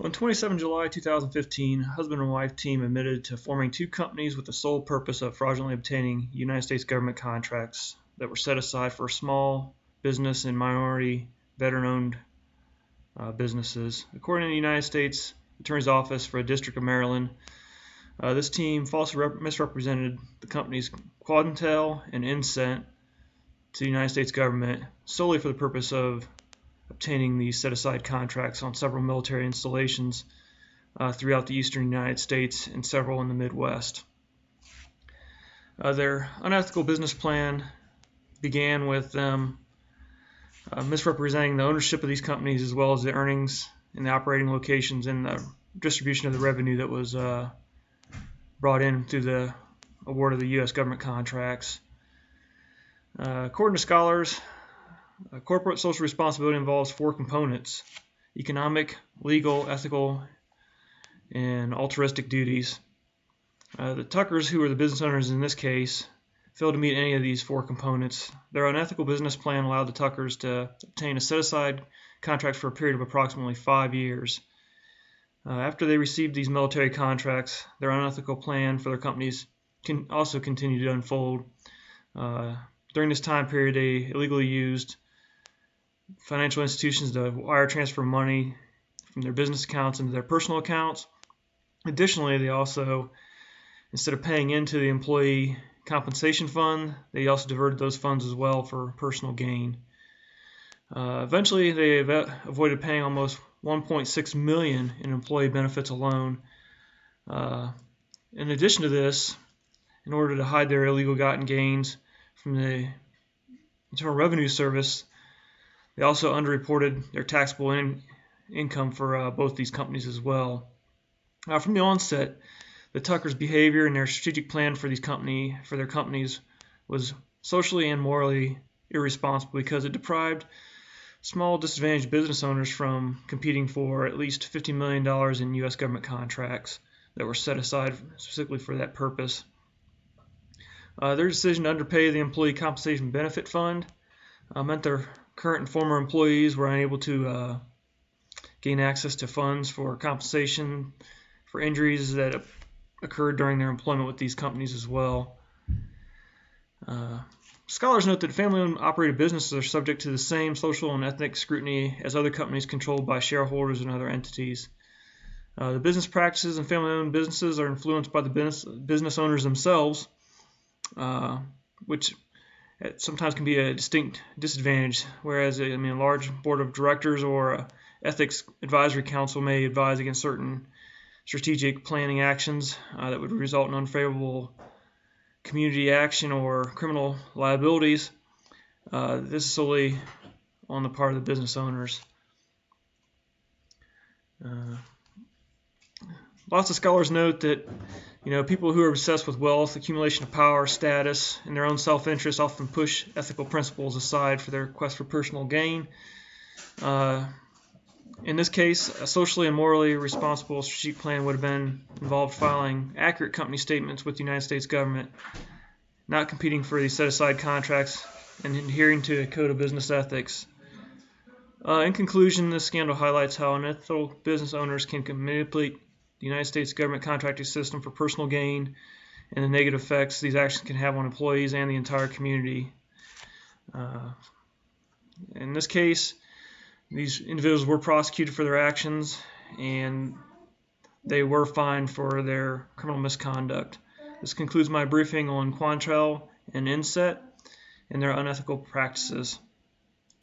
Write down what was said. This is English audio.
On 27 July 2015, a husband and wife team admitted to forming two companies with the sole purpose of fraudulently obtaining United States government contracts that were set aside for small business and minority veteran-owned businesses. According to the United States Attorney's Office for the District of Maryland, this team falsely misrepresented the company's Unethical and Unethical to the United States government solely for the purpose of obtaining these set-aside contracts on several military installations throughout the eastern United States and several in the Midwest. Their unethical business plan began with them misrepresenting the ownership of these companies as well as the earnings and the operating locations and the distribution of the revenue that was brought in through the award of the U.S. government contracts. According to scholars, corporate social responsibility involves four components: economic, legal, ethical, and altruistic duties. The Tuckers, who were the business owners in this case, failed to meet any of these four components. Their unethical business plan allowed the Tuckers to obtain a set-aside contract for a period of approximately 5 years. After they received these military contracts, their unethical plan for their companies also continued to unfold. During this time period, they illegally used financial institutions to wire transfer money from their business accounts into their personal accounts. Additionally, they also, instead of paying into the employee compensation fund, they also diverted those funds as well for personal gain. Eventually, they avoided paying almost $1.6 million in employee benefits alone. In addition to this, in order to hide their illegal gotten gains from the Internal Revenue Service, they also underreported their taxable income for both these companies as well. From the onset, the Tuckers' behavior and their strategic plan for their companies was socially and morally irresponsible because it deprived small disadvantaged business owners from competing for at least $50 million in U.S. government contracts that were set aside specifically for that purpose. Their decision to underpay the Employee Compensation Benefit Fund meant their current and former employees were unable to gain access to funds for compensation for injuries that occurred during their employment with these companies as well. Scholars note that family-owned operated businesses are subject to the same social and ethnic scrutiny as other companies controlled by shareholders and other entities. The business practices in family-owned businesses are influenced by the business owners themselves, which sometimes can be a distinct disadvantage, whereas a large board of directors or an ethics advisory council may advise against certain strategic planning actions that would result in unfavorable community action or criminal liabilities. This is solely on the part of the business owners. Lots of scholars note that people who are obsessed with wealth, accumulation of power, status, and their own self-interest often push ethical principles aside for their quest for personal gain. In this case, a socially and morally responsible strategic plan would have involved filing accurate company statements with the United States government, not competing for these set-aside contracts, and adhering to a code of business ethics. In conclusion, this scandal highlights how unethical business owners can manipulate the United States government contracting system for personal gain and the negative effects these actions can have on employees and the entire community. In this case, these individuals were prosecuted for their actions and they were fined for their criminal misconduct. This concludes my briefing on Quantrell and Inset and their unethical practices.